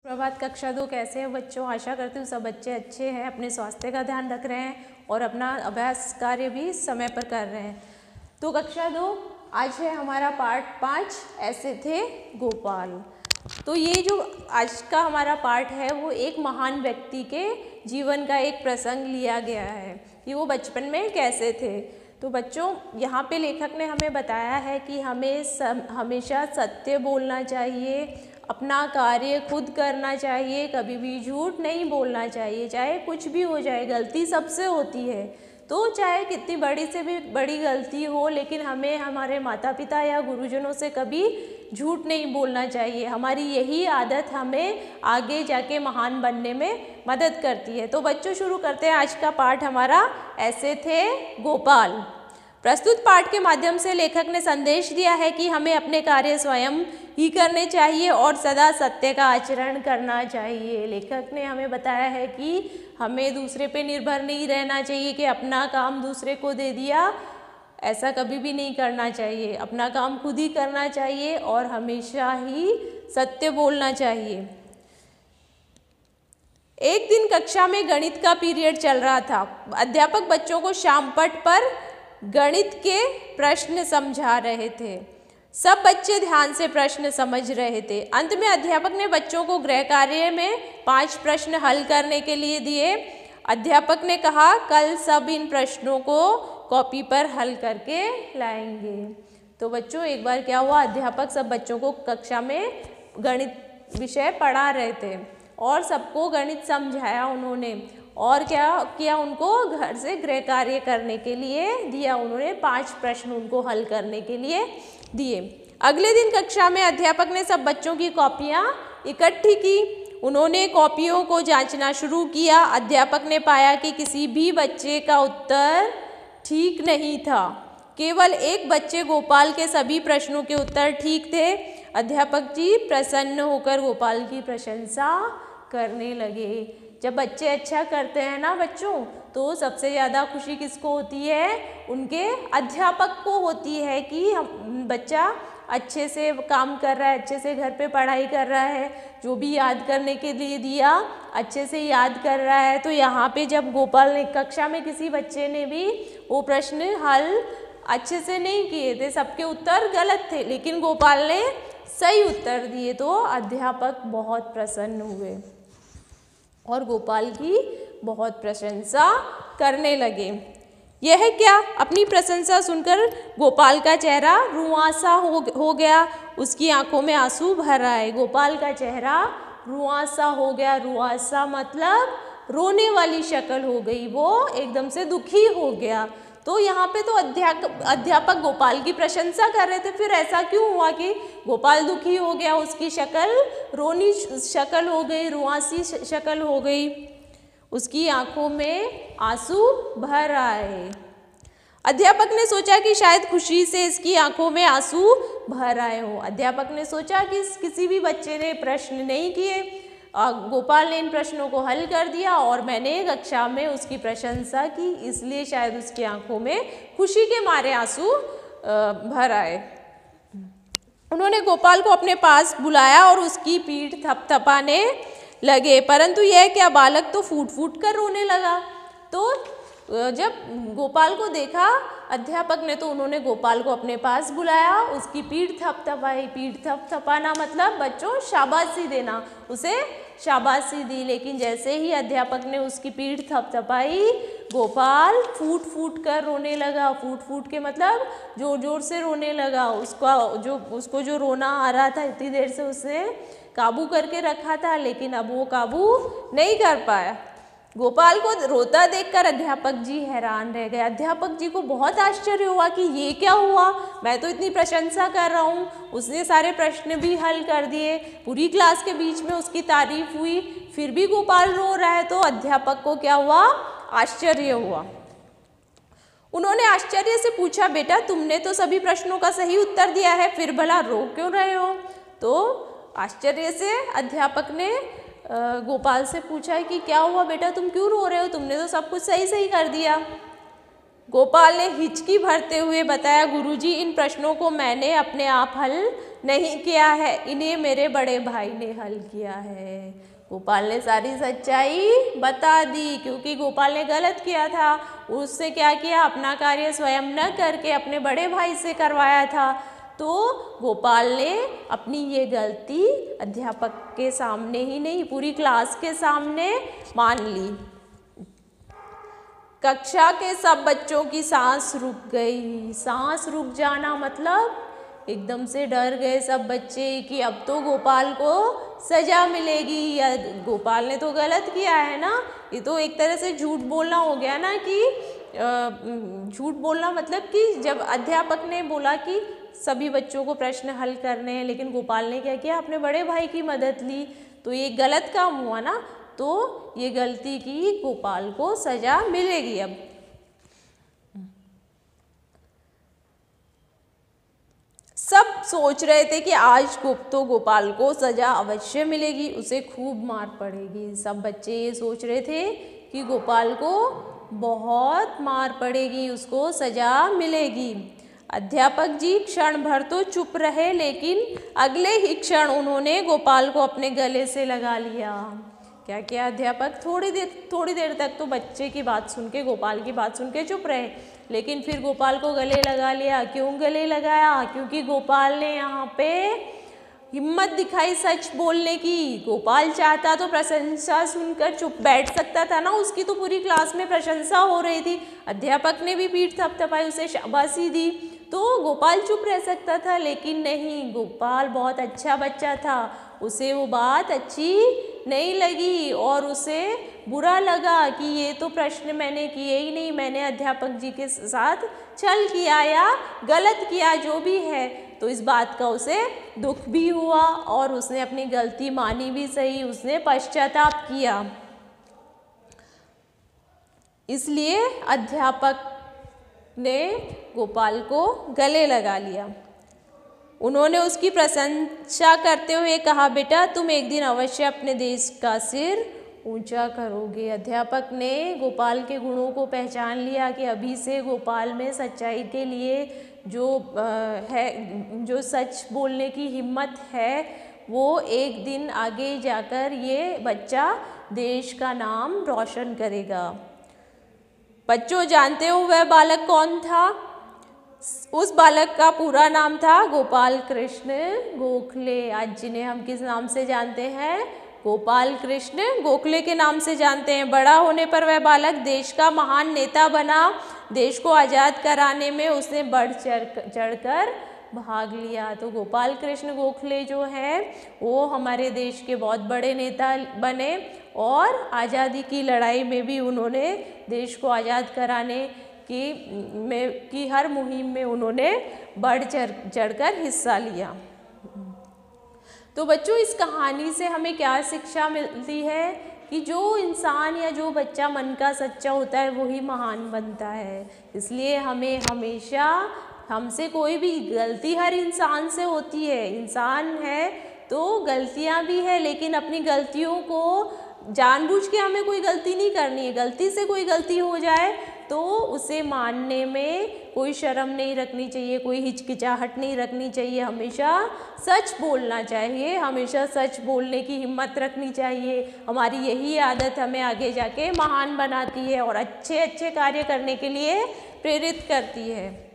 प्रभात कक्षा 2 कैसे हैं बच्चों। आशा करती हूँ सब बच्चे अच्छे हैं, अपने स्वास्थ्य का ध्यान रख रहे हैं और अपना अभ्यास कार्य भी समय पर कर रहे हैं। तो कक्षा 2 आज है हमारा पार्ट 5, ऐसे थे गोपाल। तो ये जो आज का हमारा पार्ट है वो एक महान व्यक्ति के जीवन का एक प्रसंग लिया गया है कि वो बचपन में कैसे थे। तो बच्चों यहाँ पे लेखक ने हमें बताया है कि हमें हमेशा सत्य बोलना चाहिए, अपना कार्य खुद करना चाहिए, कभी भी झूठ नहीं बोलना चाहिए। चाहे कुछ भी हो जाए, गलती सबसे होती है, तो चाहे कितनी बड़ी से भी बड़ी गलती हो, लेकिन हमें हमारे माता पिता या गुरुजनों से कभी झूठ नहीं बोलना चाहिए। हमारी यही आदत हमें आगे जाके महान बनने में मदद करती है। तो बच्चों शुरू करते हैं आज का पाठ हमारा, ऐसे थे गोपाल। प्रस्तुत पाठ के माध्यम से लेखक ने संदेश दिया है कि हमें अपने कार्य स्वयं ही करने चाहिए और सदा सत्य का आचरण करना चाहिए। लेखक ने हमें बताया है कि हमें दूसरे पे निर्भर नहीं रहना चाहिए कि अपना काम दूसरे को दे दिया, ऐसा कभी भी नहीं करना चाहिए। अपना काम खुद ही करना चाहिए और हमेशा ही सत्य बोलना चाहिए। एक दिन कक्षा में गणित का पीरियड चल रहा था। अध्यापक बच्चों को शाम पट पर गणित के प्रश्न समझा रहे थे। सब बच्चे ध्यान से प्रश्न समझ रहे थे। अंत में अध्यापक ने बच्चों को गृह कार्य में 5 प्रश्न हल करने के लिए दिए। अध्यापक ने कहा, कल सब इन प्रश्नों को कॉपी पर हल करके लाएंगे। तो बच्चों एक बार क्या हुआ, अध्यापक सब बच्चों को कक्षा में गणित विषय पढ़ा रहे थे और सबको गणित समझाया उन्होंने। और क्या किया, उनको घर से गृह कार्य करने के लिए दिया। उन्होंने 5 प्रश्न उनको हल करने के लिए दिए। अगले दिन कक्षा में अध्यापक ने सब बच्चों की कॉपियां इकट्ठी की। उन्होंने कॉपियों को जांचना शुरू किया। अध्यापक ने पाया कि किसी भी बच्चे का उत्तर ठीक नहीं था। केवल एक बच्चे गोपाल के सभी प्रश्नों के उत्तर ठीक थे। अध्यापक जी प्रसन्न होकर गोपाल की प्रशंसा करने लगे। जब बच्चे अच्छा करते हैं ना बच्चों, तो सबसे ज़्यादा खुशी किसको होती है, उनके अध्यापक को होती है कि बच्चा अच्छे से काम कर रहा है, अच्छे से घर पे पढ़ाई कर रहा है, जो भी याद करने के लिए दिया अच्छे से याद कर रहा है। तो यहाँ पे जब गोपाल ने कक्षा में किसी बच्चे ने भी वो प्रश्न हल अच्छे से नहीं किए थे, सबके उत्तर गलत थे, लेकिन गोपाल ने सही उत्तर दिए, तो अध्यापक बहुत प्रसन्न हुए और गोपाल की बहुत प्रशंसा करने लगे। यह क्या, अपनी प्रशंसा सुनकर गोपाल का चेहरा रुआंसा हो गया। उसकी आंखों में आंसू भर आए। गोपाल का चेहरा रुआंसा हो गया। रुआंसा मतलब रोने वाली शक्ल हो गई, वो एकदम से दुखी हो गया। तो यहाँ पे तो अध्यापक गोपाल की प्रशंसा कर रहे थे, फिर ऐसा क्यों हुआ कि गोपाल दुखी हो गया, उसकी शक्ल रोनी शक्ल हो गई, रुआंसी शक्ल हो गई, उसकी आंखों में आंसू भर आए। अध्यापक ने सोचा कि शायद खुशी से इसकी आंखों में आंसू भर आए हो। अध्यापक ने सोचा कि किसी भी बच्चे ने प्रश्न नहीं किए, गोपाल ने इन प्रश्नों को हल कर दिया और मैंने कक्षा में उसकी प्रशंसा की, इसलिए शायद उसकी आंखों में खुशी के मारे आंसू भर आए। उन्होंने गोपाल को अपने पास बुलाया और उसकी पीठ थपथपाने लगे, परंतु यह क्या, बालक तो फूट फूट कर रोने लगा। तो जब गोपाल को देखा अध्यापक ने, तो उन्होंने गोपाल को अपने पास बुलाया, उसकी पीठ थपथपाई। पीठ थपथपाना मतलब बच्चों शाबाशी देना, उसे शाबाशी दी। लेकिन जैसे ही अध्यापक ने उसकी पीठ थपथपाई, गोपाल फूट फूट कर रोने लगा। फूट फूट के मतलब जोर जोर से रोने लगा। उसको जो रोना आ रहा था, इतनी देर से उसने काबू करके रखा था, लेकिन अब वो काबू नहीं कर पाया। गोपाल को रोता देखकर अध्यापक जी हैरान रह गए। अध्यापक जी को बहुत आश्चर्य हुआ कि ये क्या हुआ, मैं तो इतनी प्रशंसा कर रहा हूँ, उसने सारे प्रश्न भी हल कर दिए, पूरी क्लास के बीच में उसकी तारीफ हुई, फिर भी गोपाल रो रहा है। तो अध्यापक को क्या हुआ, आश्चर्य हुआ। उन्होंने आश्चर्य से पूछा, बेटा तुमने तो सभी प्रश्नों का सही उत्तर दिया है, फिर भला रो क्यों रहे हो। तो आश्चर्य से अध्यापक ने गोपाल से पूछा कि क्या हुआ बेटा, तुम क्यों रो रहे हो, तुमने तो सब कुछ सही सही कर दिया। गोपाल ने हिचकी भरते हुए बताया, गुरुजी इन प्रश्नों को मैंने अपने आप हल नहीं किया है, इन्हें मेरे बड़े भाई ने हल किया है। गोपाल ने सारी सच्चाई बता दी, क्योंकि गोपाल ने गलत किया था। उससे क्या किया, अपना कार्य स्वयं न करके अपने बड़े भाई से करवाया था। तो गोपाल ने अपनी ये गलती अध्यापक के सामने ही नहीं, पूरी क्लास के सामने मान ली। कक्षा के सब बच्चों की सांस रुक गई। सांस रुक जाना मतलब एकदम से डर गए सब बच्चे कि अब तो गोपाल को सजा मिलेगी, या गोपाल ने तो गलत किया है ना। ये तो एक तरह से झूठ बोलना हो गया ना, कि झूठ बोलना मतलब कि जब अध्यापक ने बोला कि सभी बच्चों को प्रश्न हल करने हैं, लेकिन गोपाल ने क्या किया, अपने बड़े भाई की मदद ली, तो ये गलत काम हुआ ना। तो ये गलती की, गोपाल को सजा मिलेगी। अब सब सोच रहे थे कि आज तो गोपाल को सजा अवश्य मिलेगी, उसे खूब मार पड़ेगी। सब बच्चे ये सोच रहे थे कि गोपाल को बहुत मार पड़ेगी, उसको सजा मिलेगी। अध्यापक जी क्षण भर तो चुप रहे, लेकिन अगले ही क्षण उन्होंने गोपाल को अपने गले से लगा लिया। क्या किया अध्यापक, थोड़ी देर तक तो बच्चे की बात सुन के, गोपाल की बात सुन के चुप रहे, लेकिन फिर गोपाल को गले लगा लिया। क्यों गले लगाया, क्योंकि गोपाल ने यहाँ पे हिम्मत दिखाई सच बोलने की। गोपाल चाहता तो प्रशंसा सुनकर चुप बैठ सकता था ना, उसकी तो पूरी क्लास में प्रशंसा हो रही थी, अध्यापक ने भी पीठ थपथपाई, उसे शाबाशी दी, तो गोपाल चुप रह सकता था। लेकिन नहीं, गोपाल बहुत अच्छा बच्चा था, उसे वो बात अच्छी नहीं लगी और उसे बुरा लगा कि ये तो प्रश्न मैंने किए ही नहीं, मैंने अध्यापक जी के साथ छल किया या गलत किया, जो भी है। तो इस बात का उसे दुख भी हुआ और उसने अपनी गलती मानी भी सही, उसने पश्चाताप किया। इसलिए अध्यापक ने गोपाल को गले लगा लिया। उन्होंने उसकी प्रशंसा करते हुए कहा, बेटा तुम एक दिन अवश्य अपने देश का सिर ऊंचा करोगे। अध्यापक ने गोपाल के गुणों को पहचान लिया कि अभी से गोपाल में सच्चाई के लिए जो सच बोलने की हिम्मत है, वो एक दिन आगे जाकर ये बच्चा देश का नाम रोशन करेगा। बच्चों जानते हो वह बालक कौन था? उस बालक का पूरा नाम था गोपाल कृष्ण गोखले। आज जिन्हें हम किस नाम से जानते हैं? गोपाल कृष्ण गोखले के नाम से जानते हैं। बड़ा होने पर वह बालक देश का महान नेता बना। देश को आज़ाद कराने में उसने बढ़ चढ़कर भाग लिया। तो गोपाल कृष्ण गोखले जो है वो हमारे देश के बहुत बड़े नेता बने और आज़ादी की लड़ाई में भी उन्होंने देश को आज़ाद कराने की हर मुहिम में उन्होंने बढ़ चढ़कर हिस्सा लिया। तो बच्चों, इस कहानी से हमें क्या शिक्षा मिलती है कि जो इंसान या जो बच्चा मन का सच्चा होता है वही महान बनता है। इसलिए हमें हमेशा, हमसे कोई भी गलती हर इंसान से होती है, इंसान है तो गलतियां भी है, लेकिन अपनी गलतियों को जानबूझ के हमें कोई गलती नहीं करनी है। गलती से कोई गलती हो जाए तो उसे मानने में कोई शर्म नहीं रखनी चाहिए, कोई हिचकिचाहट नहीं रखनी चाहिए। हमेशा सच बोलना चाहिए, हमेशा सच बोलने की हिम्मत रखनी चाहिए। हमारी यही आदत हमें आगे जाके महान बनाती है और अच्छे अच्छे कार्य करने के लिए प्रेरित करती है।